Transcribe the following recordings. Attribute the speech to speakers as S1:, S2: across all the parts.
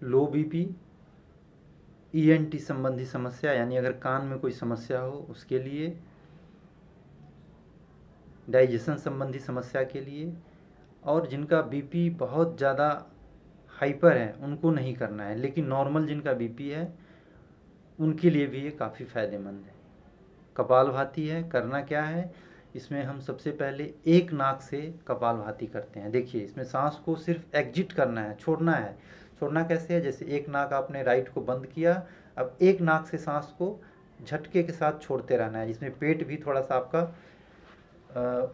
S1: लो BP, ENT संबंधी समस्या यानी अगर कान में कोई समस्या हो उसके लिए, डाइजेशन संबंधी समस्या के लिए, और जिनका बीपी बहुत ज़्यादा हाइपर है उनको नहीं करना है, लेकिन नॉर्मल जिनका बीपी है उनके लिए भी ये काफ़ी फ़ायदेमंद है। कपालभाति है, करना क्या है, इसमें हम सबसे पहले एक नाक से कपालभाति करते हैं। देखिए इसमें सांस को सिर्फ एग्जिट करना है, छोड़ना है। छोड़ना कैसे है, जैसे एक नाक आपने राइट को बंद किया, अब एक नाक से सांस को झटके के साथ छोड़ते रहना है, जिसमें पेट भी थोड़ा सा आपका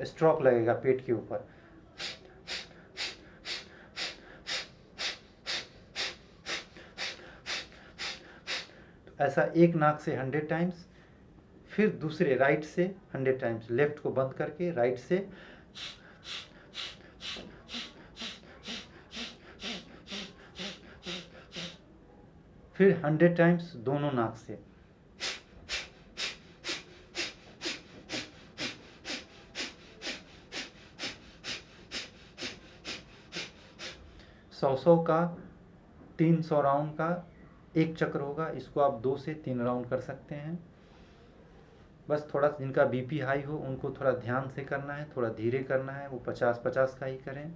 S1: स्ट्रोक लगेगा पेट के ऊपर। ऐसा एक नाक से 100 टाइम्स, फिर दूसरे राइट से 100 टाइम्स, लेफ्ट को बंद करके राइट से, फिर 100 टाइम्स दोनों नाक से। सौ का 300 राउंड का एक चक्र होगा, इसको आप 2 से 3 राउंड कर सकते हैं। बस थोड़ा जिनका बीपी हाई हो उनको थोड़ा ध्यान से करना है, थोड़ा धीरे करना है, वो 50-50 का ही करें।